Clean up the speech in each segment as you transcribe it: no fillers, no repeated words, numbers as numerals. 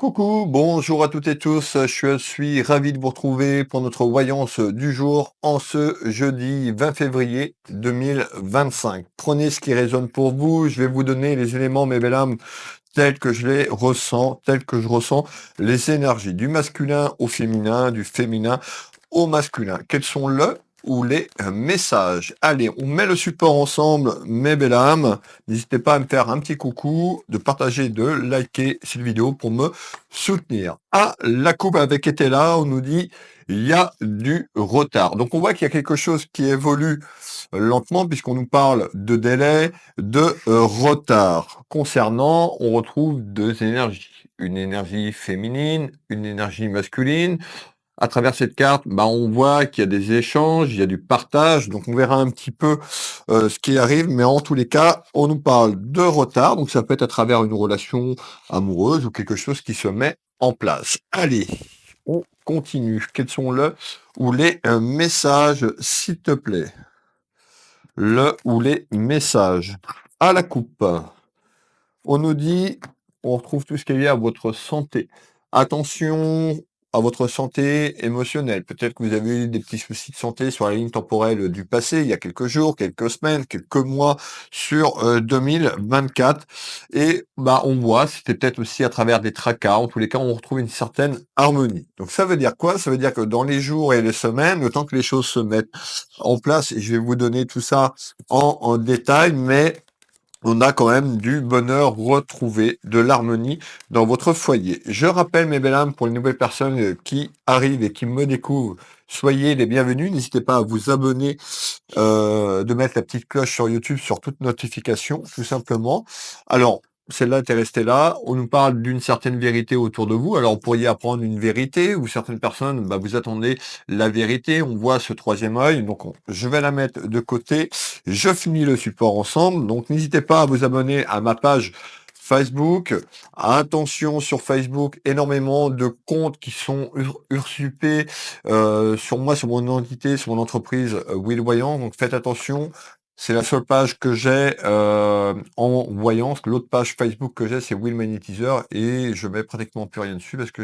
Coucou, bonjour à toutes et tous, je suis ravi de vous retrouver pour notre voyance du jour en ce jeudi 20 février 2025. Prenez ce qui résonne pour vous, je vais vous donner les éléments, mes belles âmes, tels que je les ressens, tels que je ressens les énergies du masculin au féminin, du féminin au masculin. Quels sont le ou les messages? Allez, on met le support ensemble, mes belles âmes. N'hésitez pas à me faire un petit coucou, de partager, de liker cette vidéo pour me soutenir. Ah, la coupe avec était là, on nous dit il y a du retard. Donc on voit qu'il y a quelque chose qui évolue lentement puisqu'on nous parle de délai, de retard. Concernant, on retrouve deux énergies. Une énergie féminine, une énergie masculine. À travers cette carte, on voit qu'il y a des échanges, il y a du partage, donc on verra un petit peu ce qui arrive, mais en tous les cas, on nous parle de retard, donc ça peut être à travers une relation amoureuse ou quelque chose qui se met en place. Allez, on continue. Quels sont le ou les messages, s'il te plaît? Le ou les messages. À la coupe. On nous dit, on retrouve tout ce qui est lié à votre santé. Attention à votre santé émotionnelle. Peut-être que vous avez eu des petits soucis de santé sur la ligne temporelle du passé, il y a quelques jours, quelques semaines, quelques mois sur 2024. Et on voit, c'était peut-être aussi à travers des tracas. En tous les cas, on retrouve une certaine harmonie. Donc ça veut dire quoi? Ça veut dire que dans les jours et les semaines, le temps que les choses se mettent en place, et je vais vous donner tout ça en détail, mais on a quand même du bonheur retrouvé, de l'harmonie dans votre foyer. Je rappelle, mes belles âmes, pour les nouvelles personnes qui arrivent et qui me découvrent, soyez les bienvenus. N'hésitez pas à vous abonner, de mettre la petite cloche sur YouTube sur toute notification, tout simplement. Alors, celle-là était restée là. On nous parle d'une certaine vérité autour de vous. Alors, vous pourriez apprendre une vérité ou certaines personnes, vous attendez la vérité. On voit ce troisième œil. Donc, je vais la mettre de côté. Je finis le support ensemble. Donc, n'hésitez pas à vous abonner à ma page Facebook. Attention sur Facebook, énormément de comptes qui sont usurpés sur moi, sur mon entité, sur mon entreprise Will Voyant. Donc, faites attention. C'est la seule page que j'ai en voyance. L'autre page Facebook que j'ai, c'est Will Magnétiseur et je mets pratiquement plus rien dessus parce que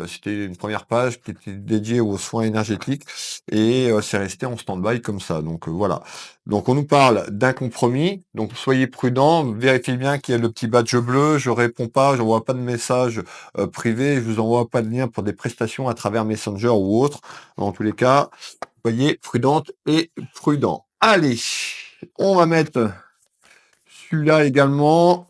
c'était une première page qui était dédiée aux soins énergétiques et c'est resté en stand-by comme ça. Donc voilà. Donc on nous parle d'un compromis. Donc soyez prudents, vérifiez bien qu'il y a le petit badge bleu. Je réponds pas, j'envoie pas de message privé, je vous envoie pas de lien pour des prestations à travers Messenger ou autre. En tous les cas, soyez prudente et prudent. Allez, on va mettre celui-là également.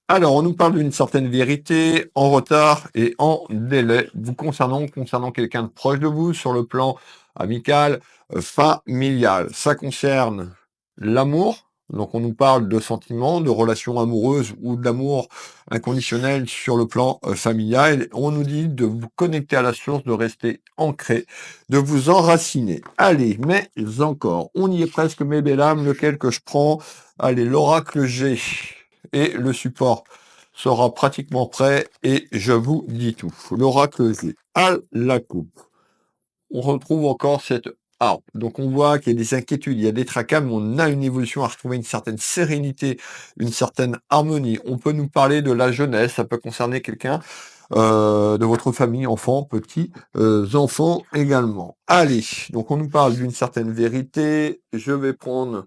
Alors, on nous parle d'une certaine vérité en retard et en délai vous concernant quelqu'un de proche de vous sur le plan amical, familial. Ça concerne l'amour. Donc, on nous parle de sentiments, de relations amoureuses ou d'amour inconditionnel sur le plan familial. On nous dit de vous connecter à la source, de rester ancré, de vous enraciner. Allez, mais encore, on y est presque, mes belles âmes, lequel que je prends? Allez, l'oracle G et le support sera pratiquement prêt et je vous dis tout. L'oracle G à la coupe. On retrouve encore cette harpe. Donc on voit qu'il y a des inquiétudes, il y a des tracas, mais on a une évolution à retrouver une certaine sérénité, une certaine harmonie. On peut nous parler de la jeunesse, ça peut concerner quelqu'un de votre famille, enfants, petits enfants également. Allez, donc on nous parle d'une certaine vérité. Je vais prendre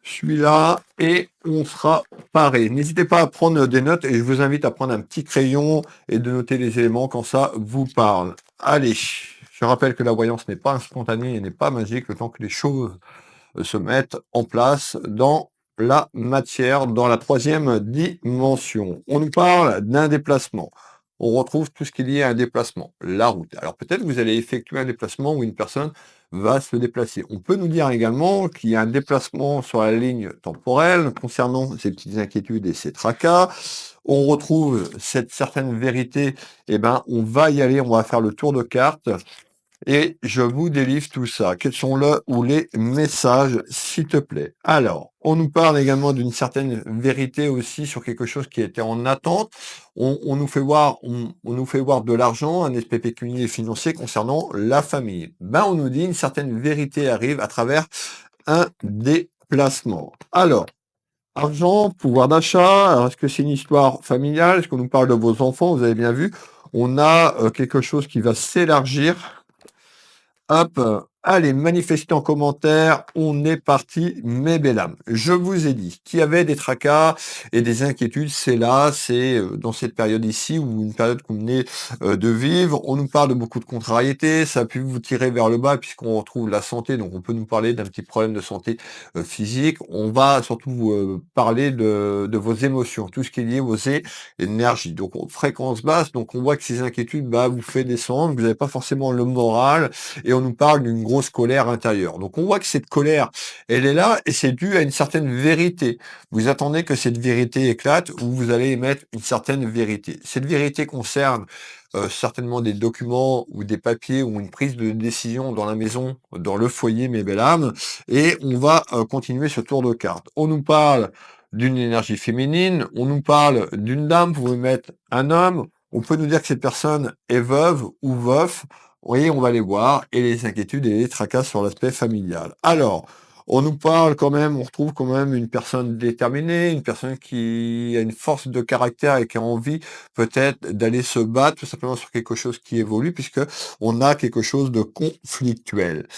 celui-là et on sera paré. N'hésitez pas à prendre des notes et je vous invite à prendre un petit crayon et de noter les éléments quand ça vous parle. Allez, je rappelle que la voyance n'est pas instantanée et n'est pas magique le temps que les choses se mettent en place dans la matière, dans la troisième dimension. On nous parle d'un déplacement. On retrouve tout ce qui est lié à un déplacement, la route. Alors peut-être que vous allez effectuer un déplacement où une personne va se déplacer. On peut nous dire également qu'il y a un déplacement sur la ligne temporelle concernant ces petites inquiétudes et ces tracas. On retrouve cette certaine vérité, on va y aller, on va faire le tour de carte et je vous délivre tout ça. Quels sont le ou les messages, s'il te plaît? Alors, on nous parle également d'une certaine vérité aussi sur quelque chose qui était en attente. On nous fait voir, on nous fait voir de l'argent, un aspect pécunier et financier concernant la famille. On nous dit une certaine vérité arrive à travers un déplacement. Alors, Argent, pouvoir d'achat, alors est-ce que c'est une histoire familiale? Est-ce qu'on nous parle de vos enfants? Vous avez bien vu, on a, quelque chose qui va s'élargir. Hop, allez, manifestez en commentaire, on est parti, mes belles âmes. Je vous ai dit qu'il y avait des tracas et des inquiétudes, c'est là, c'est dans cette période ici, ou une période qu'on venait de vivre. On nous parle de beaucoup de contrariétés, ça a pu vous tirer vers le bas puisqu'on retrouve la santé, donc on peut nous parler d'un petit problème de santé physique. On va surtout parler de vos émotions, tout ce qui est lié aux énergies. Donc fréquence basse, donc on voit que ces inquiétudes bah, vous fait descendre, vous n'avez pas forcément le moral, et on nous parle d'une grosse colère intérieure. Donc on voit que cette colère, elle est là et c'est dû à une certaine vérité. Vous attendez que cette vérité éclate ou vous allez émettre une certaine vérité. Cette vérité concerne certainement des documents ou des papiers ou une prise de décision dans la maison, dans le foyer, mes belles âmes, et on va continuer ce tour de cartes. On nous parle d'une énergie féminine, on nous parle d'une dame, vous pouvez mettre un homme, on peut nous dire que cette personne est veuve ou veuf, oui, on va les voir, et les inquiétudes et les tracas sur l'aspect familial. Alors, on nous parle quand même, on retrouve quand même une personne déterminée, une personne qui a une force de caractère et qui a envie peut-être d'aller se battre tout simplement sur quelque chose qui évolue, puisque on a quelque chose de conflictuel.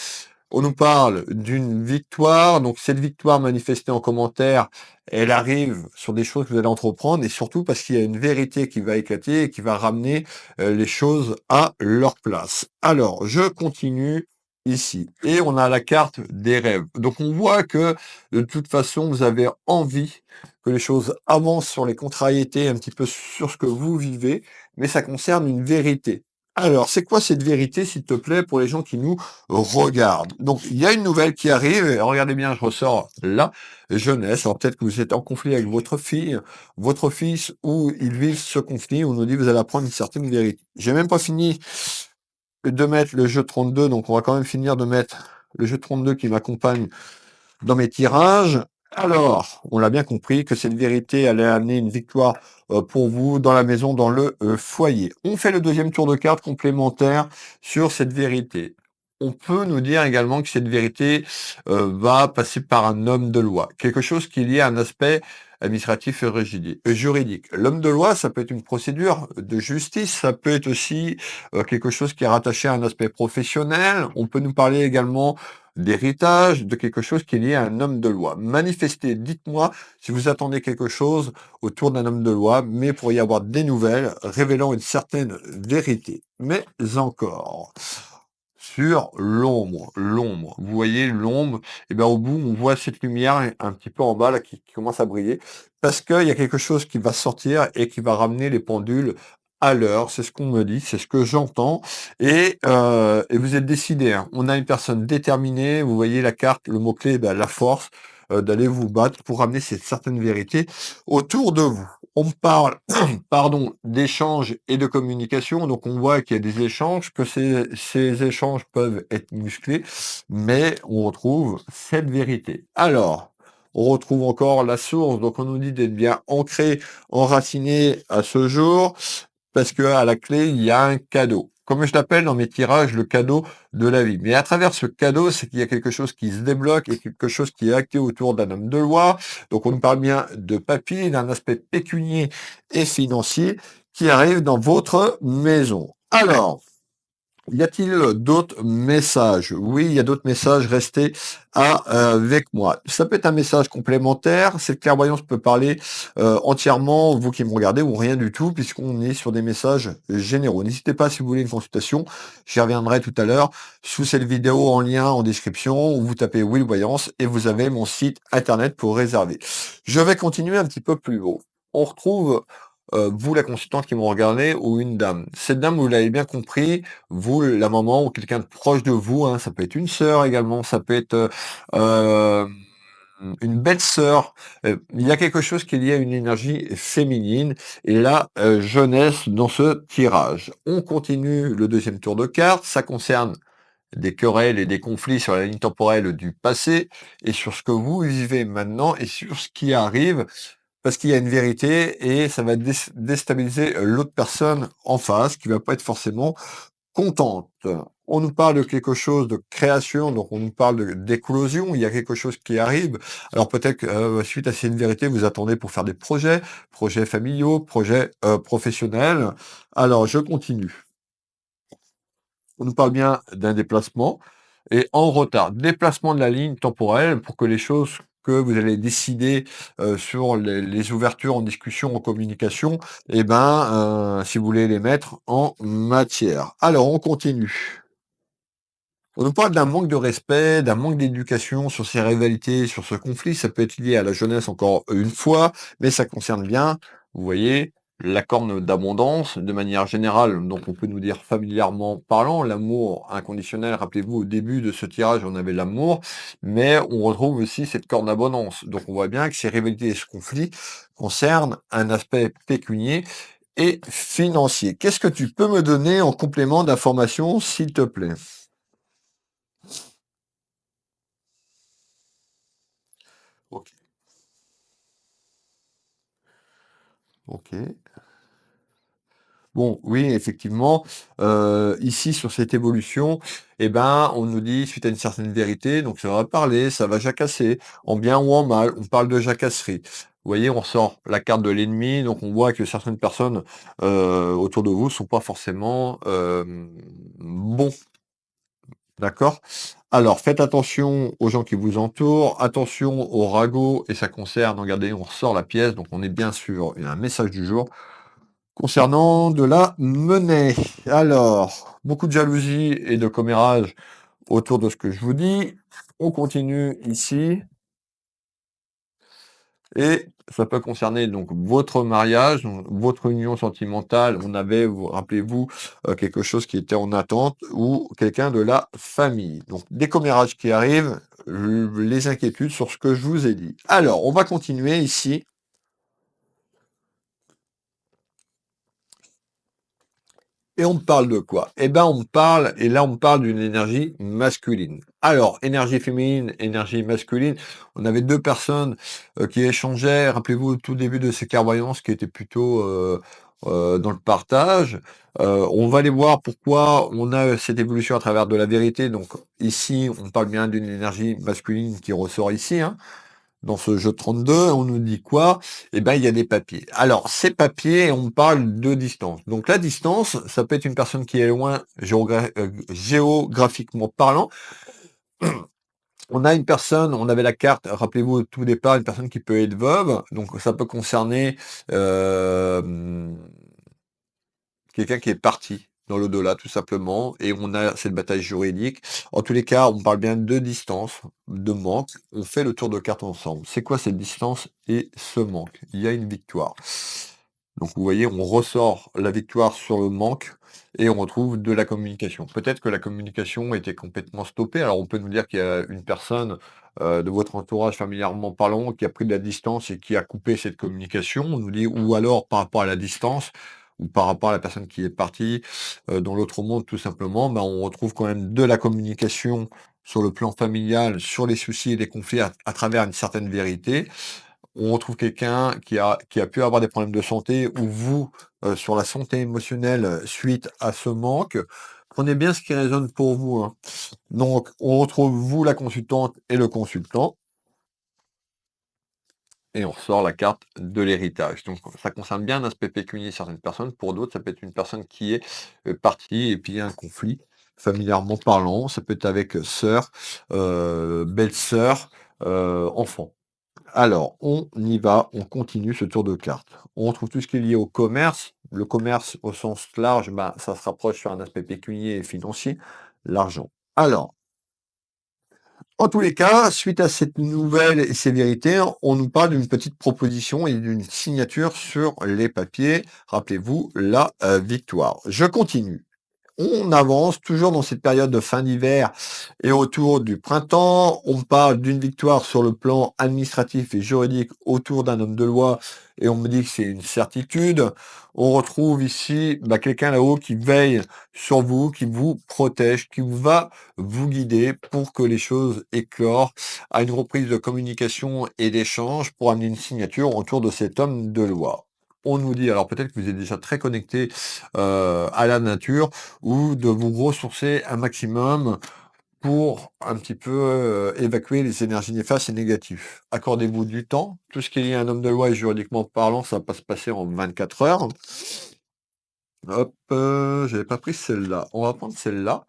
On nous parle d'une victoire, donc cette victoire manifestée en commentaire, elle arrive sur des choses que vous allez entreprendre et surtout parce qu'il y a une vérité qui va éclater et qui va ramener les choses à leur place. Alors, je continue ici et on a la carte des rêves. Donc on voit que de toute façon, vous avez envie que les choses avancent sur les contrariétés, un petit peu sur ce que vous vivez, mais ça concerne une vérité. Alors, c'est quoi cette vérité, s'il te plaît, pour les gens qui nous regardent? Donc, il y a une nouvelle qui arrive, et regardez bien, je ressors la jeunesse. Alors, peut-être que vous êtes en conflit avec votre fille, votre fils, ou ils vivent ce conflit, on nous dit, vous allez apprendre une certaine vérité. J'ai même pas fini de mettre le jeu 32, donc on va quand même finir de mettre le jeu 32 qui m'accompagne dans mes tirages. Alors, on l'a bien compris que cette vérité allait amener une victoire pour vous dans la maison, dans le foyer. On fait le deuxième tour de carte complémentaire sur cette vérité. On peut nous dire également que cette vérité va passer par un homme de loi, quelque chose qui est lié à un aspect administratif et juridique. L'homme de loi, ça peut être une procédure de justice, ça peut être aussi quelque chose qui est rattaché à un aspect professionnel. On peut nous parler également d'héritage, de quelque chose qui est lié à un homme de loi. Manifestez, dites-moi si vous attendez quelque chose autour d'un homme de loi, mais pour y avoir des nouvelles révélant une certaine vérité. Mais encore, sur l'ombre. Vous voyez l'ombre, et bien au bout, on voit cette lumière un petit peu en bas là, qui commence à briller, parce qu'il y a quelque chose qui va sortir et qui va ramener les pendules à l'heure. C'est ce qu'on me dit, c'est ce que j'entends. Et vous êtes décidé, hein. On a une personne déterminée, vous voyez la carte, le mot-clé, ben, la force d'aller vous battre pour ramener cette certaine vérité autour de vous. On me parle pardon, d'échanges et de communication. Donc on voit qu'il y a des échanges, que ces échanges peuvent être musclés, mais on retrouve cette vérité. Alors, on retrouve encore la source, donc on nous dit d'être bien ancré, enraciné à ce jour, parce que à la clé, il y a un cadeau. Comme je l'appelle dans mes tirages, le cadeau de la vie. Mais à travers ce cadeau, c'est qu'il y a quelque chose qui se débloque et quelque chose qui est acté autour d'un homme de loi. Donc on nous parle bien de papier, d'un aspect pécunier et financier qui arrive dans votre maison. Alors, y a-t-il d'autres messages? Oui, il y a d'autres messages. Restez avec moi. Ça peut être un message complémentaire. Cette clairvoyance peut parler entièrement, vous qui me regardez, ou rien du tout, puisqu'on est sur des messages généraux. N'hésitez pas si vous voulez une consultation. J'y reviendrai tout à l'heure sous cette vidéo en lien en description, où vous tapez Will Voyance et vous avez mon site internet pour réserver. Je vais continuer un petit peu plus haut. On retrouve vous, la consultante qui me regardez, ou une dame. Cette dame, vous l'avez bien compris, vous, la maman ou quelqu'un de proche de vous, hein, ça peut être une sœur également, ça peut être une belle-sœur. Il y a quelque chose qui est lié à une énergie féminine et la jeunesse dans ce tirage. On continue le deuxième tour de cartes. Ça concerne des querelles et des conflits sur la ligne temporelle du passé et sur ce que vous vivez maintenant et sur ce qui arrive parce qu'il y a une vérité et ça va déstabiliser l'autre personne en face qui va pas être forcément contente. On nous parle de quelque chose de création, donc on nous parle d'éclosion, il y a quelque chose qui arrive. Alors peut-être que suite à cette vérité, vous attendez pour faire des projets, projets familiaux, projets professionnels. Alors je continue. On nous parle bien d'un déplacement et en retard. Déplacement de la ligne temporelle pour que les choses que vous allez décider sur les ouvertures en discussion, en communication, eh ben, si vous voulez les mettre en matière. Alors, on continue. On nous parle d'un manque de respect, d'un manque d'éducation sur ces rivalités, sur ce conflit. Ça peut être lié à la jeunesse encore une fois, mais ça concerne bien, vous voyez, la corne d'abondance de manière générale. Donc on peut nous dire familièrement parlant, l'amour inconditionnel. Rappelez-vous, au début de ce tirage, on avait l'amour, mais on retrouve aussi cette corne d'abondance. Donc on voit bien que ces rivalités et ce conflit concernent un aspect pécunier et financier. Qu'est-ce que tu peux me donner en complément d'information, s'il te plaît? Ok. OK. Bon, oui, effectivement, ici sur cette évolution, eh ben, on nous dit suite à une certaine vérité, donc ça va parler, ça va jacasser, en bien ou en mal, on parle de jacasserie. Vous voyez, on sort la carte de l'ennemi, donc on voit que certaines personnes, autour de vous sont pas forcément, bons, d'accord? Alors faites attention aux gens qui vous entourent, attention aux ragots et ça concerne, regardez, on ressort la pièce, donc on est bien sûr il y a un message du jour. Concernant de la monnaie, alors, beaucoup de jalousie et de commérage autour de ce que je vous dis. On continue ici et ça peut concerner donc votre mariage, donc votre union sentimentale. On avait, vous rappelez-vous, quelque chose qui était en attente ou quelqu'un de la famille. Donc des commérages qui arrivent, les inquiétudes sur ce que je vous ai dit. Alors, on va continuer ici. Et on me parle de quoi? Eh ben, on me parle, et là, on me parle d'une énergie masculine. Alors, énergie féminine, énergie masculine. On avait deux personnes qui échangeaient. Rappelez-vous, au tout début de ces clairvoyances qui étaient plutôt dans le partage. On va aller voir pourquoi on a cette évolution à travers de la vérité. Donc, ici, on parle bien d'une énergie masculine qui ressort ici, hein. Dans ce jeu 32, on nous dit quoi? Eh ben, il y a des papiers. Alors, ces papiers, on parle de distance. Donc, la distance, ça peut être une personne qui est loin géographiquement parlant. On a une personne, on avait la carte, rappelez-vous au tout départ, une personne qui peut être veuve. Donc, ça peut concerner euh, quelqu'un qui est parti dans l'au-delà, tout simplement, et on a cette bataille juridique. En tous les cas, on parle bien de distance, de manque. On fait le tour de carte ensemble. C'est quoi cette distance et ce manque? Il y a une victoire. Donc vous voyez, on ressort la victoire sur le manque et on retrouve de la communication. Peut-être que la communication était complètement stoppée. Alors on peut nous dire qu'il y a une personne de votre entourage familièrement parlant qui a pris de la distance et qui a coupé cette communication. On nous dit, ou alors par rapport à la distance, ou par rapport à la personne qui est partie dans l'autre monde, tout simplement, ben, on retrouve quand même de la communication sur le plan familial, sur les soucis et les conflits à travers une certaine vérité. On retrouve quelqu'un qui a pu avoir des problèmes de santé ou vous, sur la santé émotionnelle, suite à ce manque. Prenez bien ce qui résonne pour vous, hein. Donc on retrouve vous, la consultante et le consultant et on ressort la carte de l'héritage. Donc ça concerne bien l'aspect pécunier de certaines personnes. Pour d'autres, ça peut être une personne qui est, partie et puis il y a un conflit familièrement parlant. Ça peut être avec, sœur, belle-sœur, enfant. Alors, on y va, on continue ce tour de cartes. On retrouve tout ce qui est lié au commerce. Le commerce au sens large, ben, ça se rapproche sur un aspect pécunier et financier, l'argent. Alors, en tous les cas, suite à cette nouvelle et ces vérités, on nous parle d'une petite proposition et d'une signature sur les papiers. Rappelez-vous, la victoire. Je continue. On avance toujours dans cette période de fin d'hiver et autour du printemps. On parle d'une victoire sur le plan administratif et juridique autour d'un homme de loi et on me dit que c'est une certitude. On retrouve ici bah, quelqu'un là-haut qui veille sur vous, qui vous protège, qui va vous guider pour que les choses éclorent à une reprise de communication et d'échange pour amener une signature autour de cet homme de loi. on nous dit, alors peut-être que vous êtes déjà très connecté à la nature, ou de vous ressourcer un maximum pour un petit peu évacuer les énergies néfastes et négatives. Accordez-vous du temps. Tout ce qui est lié à un homme de loi et juridiquement parlant, ça va pas se passer en 24 heures. Hop, j'avais pas pris celle-là. On va prendre celle-là.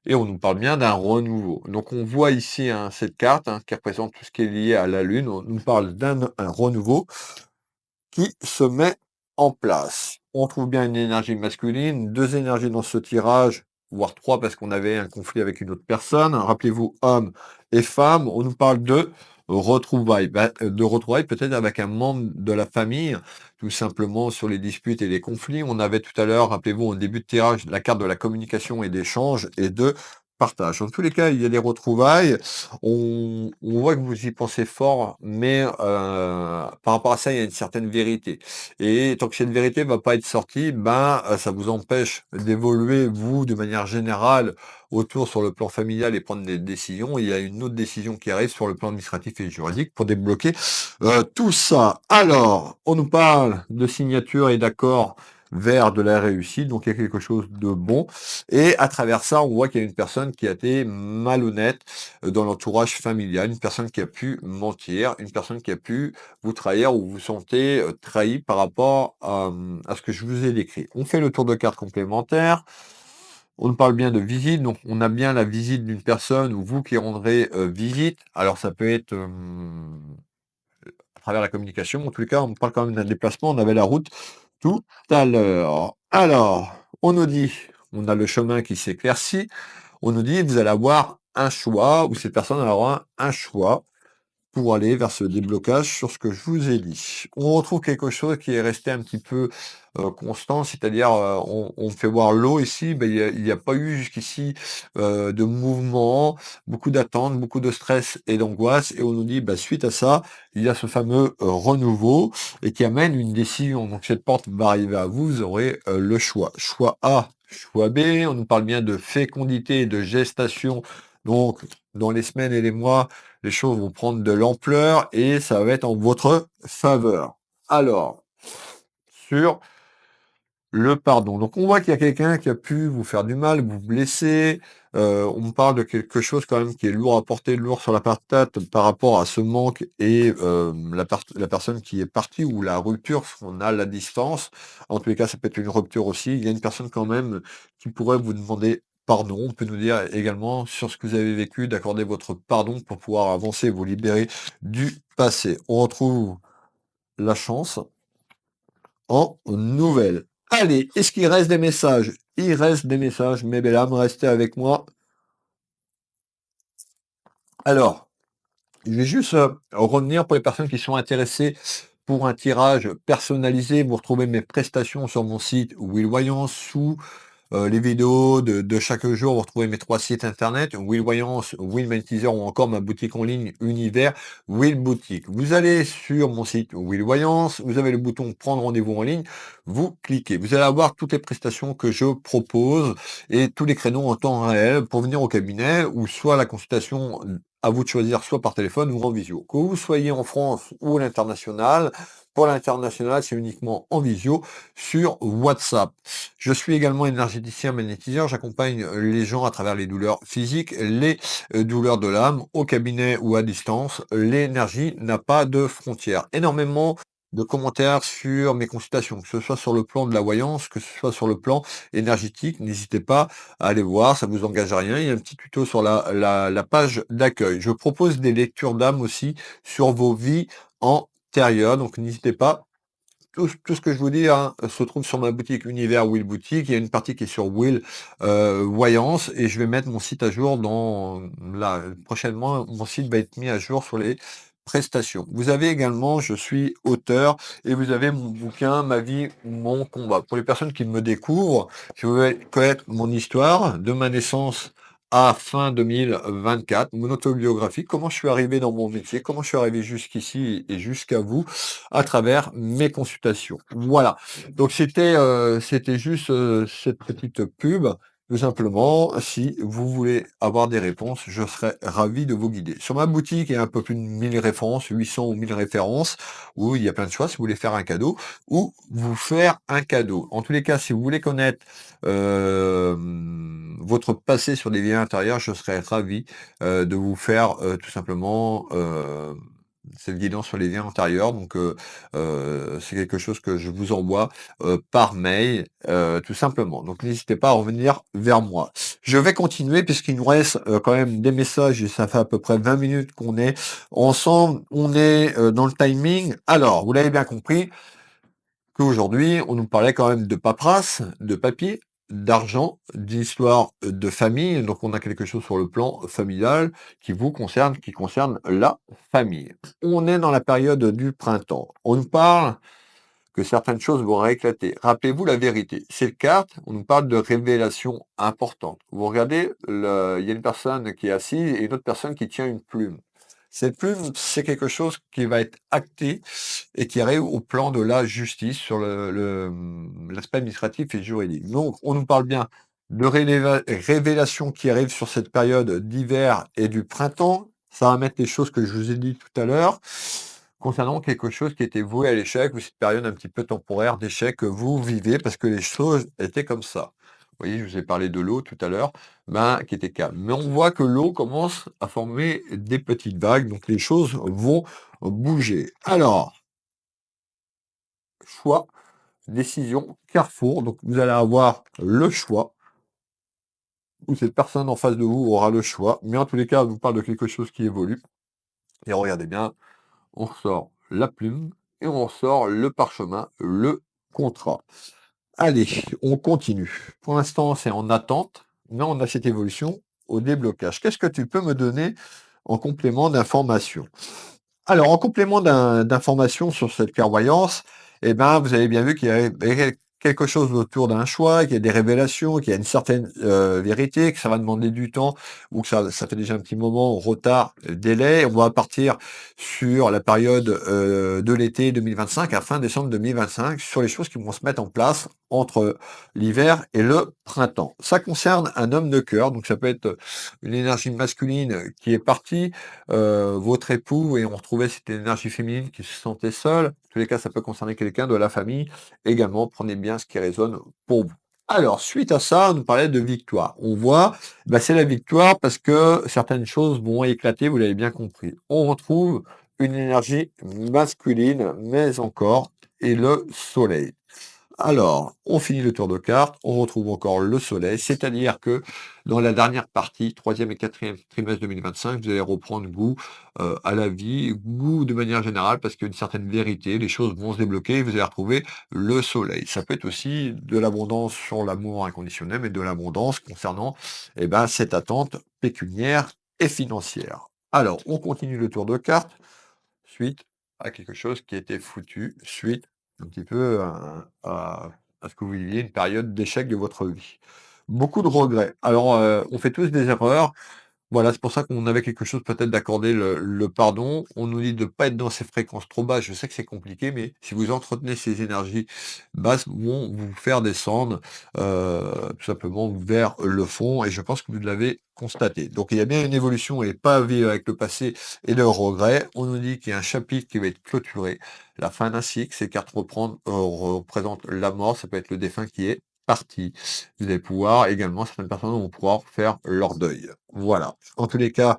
Et on nous parle bien d'un renouveau. Donc on voit ici hein, cette carte hein, qui représente tout ce qui est lié à la Lune. On nous parle d'un un renouveau qui se met en place. On trouve bien une énergie masculine, deux énergies dans ce tirage, voire trois parce qu'on avait un conflit avec une autre personne. Rappelez-vous, homme et femme, on nous parle de retrouvailles. De retrouvailles peut-être avec un membre de la famille, tout simplement sur les disputes et les conflits. On avait tout à l'heure, rappelez-vous, au début de tirage, la carte de la communication et d'échange et de partage. En tous les cas, il y a des retrouvailles. On voit que vous y pensez fort, mais par rapport à ça, il y a une certaine vérité. Et tant que cette vérité va pas être sortie, ça vous empêche d'évoluer, vous, de manière générale, autour sur le plan familial et prendre des décisions. Il y a une autre décision qui arrive sur le plan administratif et juridique pour débloquer tout ça. Alors, on nous parle de signature et d'accord vers de la réussite, donc il y a quelque chose de bon. Et à travers ça, on voit qu'il y a une personne qui a été malhonnête dans l'entourage familial, une personne qui a pu mentir, une personne qui a pu vous trahir ou vous sentez trahi par rapport à ce que je vous ai décrit. On fait le tour de cartes complémentaires. On nous parle bien de visite, donc on a bien la visite d'une personne ou vous qui rendrez visite. Alors ça peut être à travers la communication. En tous les cas, on parle quand même d'un déplacement. On avait la route tout à l'heure. Alors, on nous dit, on a le chemin qui s'éclaircit. On nous dit, vous allez avoir un choix, ou cette personne aura un choix pour aller vers ce déblocage sur ce que je vous ai dit. On retrouve quelque chose qui est resté un petit peu constant, c'est-à-dire on fait voir l'eau ici, ben, il y a pas eu jusqu'ici de mouvement, beaucoup d'attente, beaucoup de stress et d'angoisse, et on nous dit, bah, suite à ça, il y a ce fameux renouveau et qui amène une décision. Donc cette porte va arriver à vous, vous aurez le choix. Choix A, choix B, on nous parle bien de fécondité, de gestation. Donc, dans les semaines et les mois, les choses vont prendre de l'ampleur et ça va être en votre faveur. Alors, sur le pardon. Donc on voit qu'il y a quelqu'un qui a pu vous faire du mal, vous blesser. On me parle de quelque chose quand même qui est lourd à porter, lourd sur la patate par rapport à ce manque et la personne qui est partie ou la rupture, on a la distance. En tous les cas, ça peut être une rupture aussi. Il y a une personne quand même qui pourrait vous demander pardon. On peut nous dire également sur ce que vous avez vécu, d'accorder votre pardon pour pouvoir avancer, vous libérer du passé. On retrouve la chance en nouvelles. Allez, est-ce qu'il reste des messages? Il reste des messages, mes belles âmes, restez avec moi. Alors, je vais juste revenir pour les personnes qui sont intéressées pour un tirage personnalisé. Vous retrouvez mes prestations sur mon site Will Voyance sous les vidéos de chaque jour. Vous retrouvez mes trois sites internet, Will Voyance, Will Magnétiseur ou encore ma boutique en ligne Univers Will Boutique. Vous allez sur mon site Will Voyance, vous avez le bouton prendre rendez-vous en ligne, vous cliquez. Vous allez avoir toutes les prestations que je propose et tous les créneaux en temps réel pour venir au cabinet ou soit la consultation à vous de choisir soit par téléphone ou en visio. Que vous soyez en France ou à l'international, pour l'international, c'est uniquement en visio sur WhatsApp. Je suis également énergéticien magnétiseur. J'accompagne les gens à travers les douleurs physiques, les douleurs de l'âme, au cabinet ou à distance. L'énergie n'a pas de frontières. Énormément de commentaires sur mes consultations, que ce soit sur le plan de la voyance, que ce soit sur le plan énergétique. N'hésitez pas à aller voir, ça vous engage à rien. Il y a un petit tuto sur la page d'accueil. Je propose des lectures d'âme aussi sur vos vies antérieures, donc n'hésitez pas. Tout ce que je vous dis hein, se trouve sur ma boutique Univers Will Boutique. Il y a une partie qui est sur Will Voyance et je vais mettre mon site à jour prochainement. Mon site va être mis à jour sur les prestations. Vous avez également, je suis auteur et vous avez mon bouquin Ma vie, mon combat. Pour les personnes qui me découvrent, si vous voulez connaître mon histoire de ma naissance à fin 2024, mon autobiographie, comment je suis arrivé dans mon métier, comment je suis arrivé jusqu'ici et jusqu'à vous à travers mes consultations. Voilà. Donc c'était juste cette petite pub. Tout simplement, si vous voulez avoir des réponses, je serai ravi de vous guider. Sur ma boutique, il y a un peu plus de 1000 références, 800 ou 1000 références, où il y a plein de choix si vous voulez faire un cadeau ou vous faire un cadeau. En tous les cas, si vous voulez connaître votre passé sur des vies intérieures, je serai ravi de vous faire tout simplement cette guidance sur les liens antérieurs. Donc, c'est quelque chose que je vous envoie par mail, tout simplement. Donc, n'hésitez pas à revenir vers moi. Je vais continuer puisqu'il nous reste quand même des messages et ça fait à peu près 20 minutes qu'on est ensemble. On est dans le timing. Alors, vous l'avez bien compris qu'aujourd'hui, on nous parlait quand même de paperasse, de papier, d'argent, d'histoire de famille. Donc, on a quelque chose sur le plan familial qui vous concerne, qui concerne la famille. On est dans la période du printemps. On nous parle que certaines choses vont éclater. Rappelez-vous la vérité. Cette carte, on nous parle de révélations importantes. Vous regardez, il y a une personne qui est assise et une autre personne qui tient une plume. Cette plume, c'est quelque chose qui va être acté et qui arrive au plan de la justice sur l'aspect administratif et juridique. Donc, on nous parle bien de révélations qui arrivent sur cette période d'hiver et du printemps. Ça va mettre les choses que je vous ai dit tout à l'heure concernant quelque chose qui était voué à l'échec ou cette période un petit peu temporaire d'échec que vous vivez parce que les choses étaient comme ça. Vous voyez, je vous ai parlé de l'eau tout à l'heure, ben, qui était calme. Mais on voit que l'eau commence à former des petites vagues, donc les choses vont bouger. Alors, choix, décision, carrefour. Donc vous allez avoir le choix, ou cette personne en face de vous aura le choix. Mais en tous les cas, on vous parle de quelque chose qui évolue. Et regardez bien, on sort la plume et on sort le parchemin, le contrat. Allez, on continue. Pour l'instant, c'est en attente, mais on a cette évolution au déblocage. Qu'est-ce que tu peux me donner en complément d'information? Alors, en complément d'informations sur cette clairvoyance, eh ben, vous avez bien vu qu'il y avait quelque chose autour d'un choix, qu'il y a des révélations, qu'il y a une certaine vérité, que ça va demander du temps, ou que ça fait déjà un petit moment, retard, délai. On va partir sur la période de l'été 2025 à fin décembre 2025, sur les choses qui vont se mettre en place entre l'hiver et le printemps. Ça concerne un homme de cœur, donc ça peut être une énergie masculine qui est partie, votre époux et on retrouvait cette énergie féminine qui se sentait seule. En tous les cas, ça peut concerner quelqu'un de la famille. Également, prenez bien ce qui résonne pour vous. Alors, suite à ça, on nous parlait de victoire. On voit, bah, c'est la victoire parce que certaines choses vont éclater, vous l'avez bien compris. On retrouve une énergie masculine, mais encore, et le soleil. Alors, on finit le tour de cartes, on retrouve encore le soleil, c'est-à-dire que dans la dernière partie, troisième et quatrième trimestre 2025, vous allez reprendre goût à la vie, goût de manière générale, parce qu'il y a une certaine vérité, les choses vont se débloquer, et vous allez retrouver le soleil. Ça peut être aussi de l'abondance sur l'amour inconditionnel, mais de l'abondance concernant cette attente pécuniaire et financière. Alors, on continue le tour de cartes suite à quelque chose qui était foutu, suite un petit peu à ce que vous viviez une période d'échec de votre vie. Beaucoup de regrets. Alors, on fait tous des erreurs. Voilà, c'est pour ça qu'on avait quelque chose peut-être d'accorder le pardon. On nous dit de ne pas être dans ces fréquences trop basses. Je sais que c'est compliqué, mais si vous entretenez ces énergies basses, vont vous faire descendre tout simplement vers le fond. Et je pense que vous l'avez constaté. Donc il y a bien une évolution et pas à vivre avec le passé et le regret. On nous dit qu'il y a un chapitre qui va être clôturé. La fin d'un cycle, ces cartes représentent la mort. Ça peut être le défunt qui est parti. Vous allez pouvoir également, certaines personnes vont pouvoir faire leur deuil. Voilà. En tous les cas,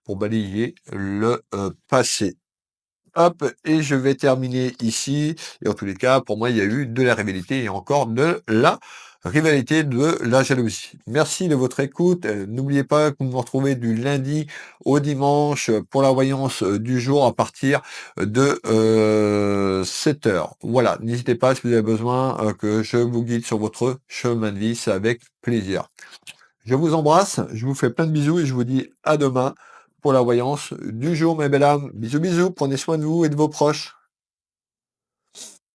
pour balayer le passé. Hop, et je vais terminer ici. Et en tous les cas, pour moi, il y a eu de la rivalité et encore de la rivalité de la jalousie. Merci de votre écoute. N'oubliez pas que vous me retrouvez du lundi au dimanche pour la voyance du jour à partir de 7 heures. Voilà, n'hésitez pas si vous avez besoin que je vous guide sur votre chemin de vie, c'est avec plaisir. Je vous embrasse, je vous fais plein de bisous et je vous dis à demain pour la voyance du jour, mes belles âmes. Bisous, bisous, prenez soin de vous et de vos proches.